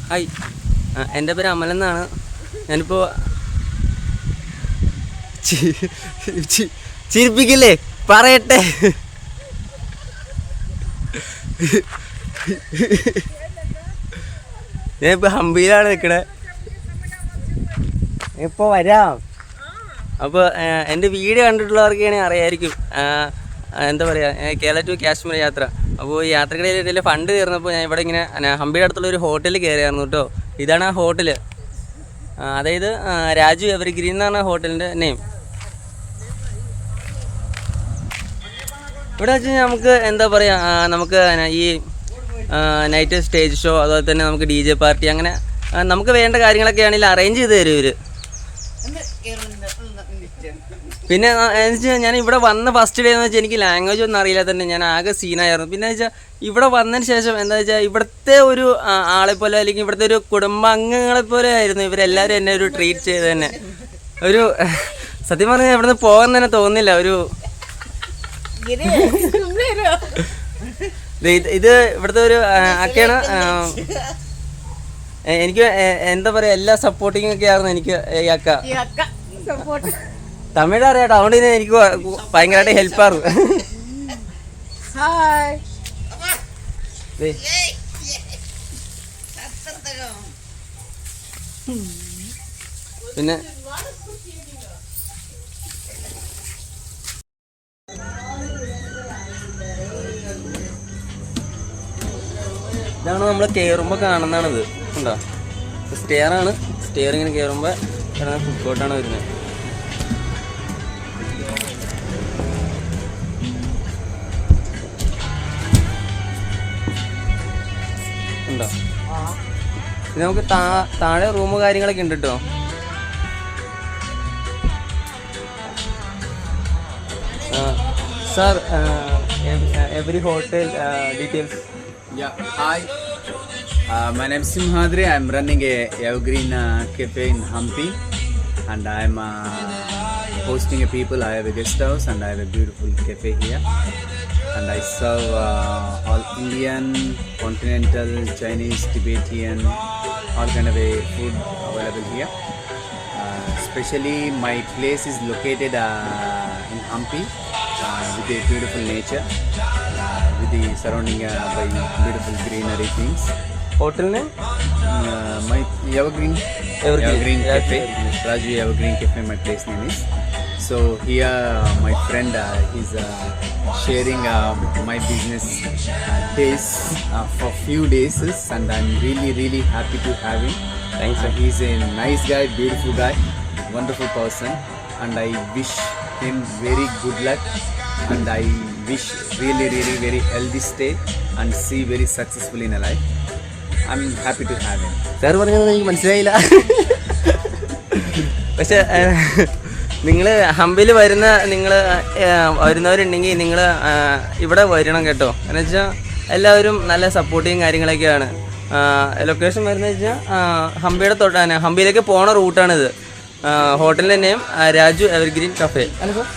Hi, എൻ്റെ പേര് അമൽ എന്നാണ്. ഞാനിപ്പോൾ ചിരിപ്പിക്കില്ലേ, പറയട്ടെ. ഞാനിപ്പോൾ ഹംപിയിലാണ് നിൽക്കണേ. ഇപ്പോൾ വരാം. അപ്പോൾ എൻ്റെ വീഡിയോ കണ്ടിട്ടുള്ളവർക്കാണെങ്കിൽ അറിയായിരിക്കും, എന്താ പറയുക, കേരള ടു കാശ്മീർ യാത്ര. അപ്പോൾ ഈ യാത്രക്കിടയിൽ ഫണ്ട് തീർന്നപ്പോൾ ഞാൻ ഇവിടെ ഇങ്ങനെ ഹംപിയുടെ അടുത്തുള്ളൊരു ഹോട്ടലിൽ കയറിയായിരുന്നു കേട്ടോ. ഇതാണ് ആ ഹോട്ടൽ, അതായത് രാജു എവർഗ്രീൻ എന്നാണ് ഹോട്ടലിൻ്റെ നെയിം. ഇവിടെ വെച്ച് നമുക്ക് എന്താ പറയുക, നമുക്ക് ഈ നൈറ്റ് സ്റ്റേജ് ഷോ, അതുപോലെ തന്നെ നമുക്ക് DJ പാർട്ടി, അങ്ങനെ നമുക്ക് വേണ്ട കാര്യങ്ങളൊക്കെ ആണെങ്കിൽ അറേഞ്ച് ചെയ്ത് തരും ഇവർ. പിന്നെ എന്ന് വെച്ചാൽ ഞാൻ ഇവിടെ വന്ന ഫസ്റ്റ് ഡേ എന്ന് വെച്ചാൽ എനിക്ക് ലാംഗ്വേജ് ഒന്നും അറിയില്ല തന്നെ, ഞാൻ ആകെ സീനായിരുന്നു. പിന്നെ വെച്ചാൽ ഇവിടെ വന്നതിന് ശേഷം എന്താ വെച്ചാൽ ഇവിടുത്തെ ഒരു ആളെപ്പോലെ, അല്ലെങ്കിൽ ഇവിടുത്തെ ഒരു കുടുംബാംഗങ്ങളെപ്പോലെ ആയിരുന്നു ഇവരെല്ലാവരും എന്നെ ഒരു ട്രീറ്റ് ചെയ്ത് തന്നെ. ഒരു സത്യം പറഞ്ഞാൽ ഇവിടുന്ന് പോകാൻ തന്നെ തോന്നില്ല. ഒരു ഇത് ഇവിടുത്തെ ഒരു അക്കയാണ്. എനിക്ക് എന്താ പറയുക, എല്ലാ സപ്പോർട്ടിങ് ഒക്കെ ആയിരുന്നു എനിക്ക് ഈ അക്ക. തമിഴ് അറിയാട്ടോ, അതുകൊണ്ട് തന്നെ എനിക്ക് ഭയങ്കരമായിട്ട് ഹെൽപ്പായിരുന്നു. പിന്നെ ഇതാണ് നമ്മൾ കയറുമ്പോൾ കാണുന്നതാണിത്, ഉണ്ടോ? സ്റ്റെയറാണ്. സ്റ്റെയർ ഇങ്ങനെ കയറുമ്പോൾ ഫുഡ് കോർട്ടാണ് വരുന്നത്. ഉണ്ടോ? ഇത് നമുക്ക് താഴെ റൂം കാര്യങ്ങളൊക്കെ ഉണ്ട് കേട്ടോ. Sir, every hotel details. Yeah, hi. My name is Simhadri. I'm running a Evergreen cafe in Hampi, and I'm hosting a people. I have a guest house and I have a beautiful cafe here, and I serve all Indian, continental, Chinese, Tibetan, all kind of a food available here. Especially my place is located in Hampi, with a beautiful nature, with the surrounding by beautiful greenery things. Hotel name? My Evergreen Cafe. Raju Evergreen Cafe, my place name is. So here my friend is sharing my business days for few days, and I'm really happy to have him. Thanks, sir. He's a nice guy, beautiful guy, wonderful person, and I wish him very good luck, and I wish really very healthy stay and see very successful in a life. I'm happy to have him. Sir പറഞ്ഞത് എനിക്ക് മനസ്സിലായില്ല. പക്ഷെ നിങ്ങൾ ഹംപിയിൽ വരുന്നവരുണ്ടെങ്കിൽ നിങ്ങൾ ഇവിടെ വരണം കേട്ടോ. എന്ന് വെച്ചാൽ എല്ലാവരും നല്ല സപ്പോർട്ടിങ് കാര്യങ്ങളൊക്കെയാണ്. ലൊക്കേഷൻ വരുന്നത് വെച്ചാൽ ഹംപിയിലേക്ക് പോണ റൂട്ടാണിത്. ഹോട്ടലിൻ്റെ നെയിം രാജു എവർഗ്രീൻ കഫേ അല്ല സാർ?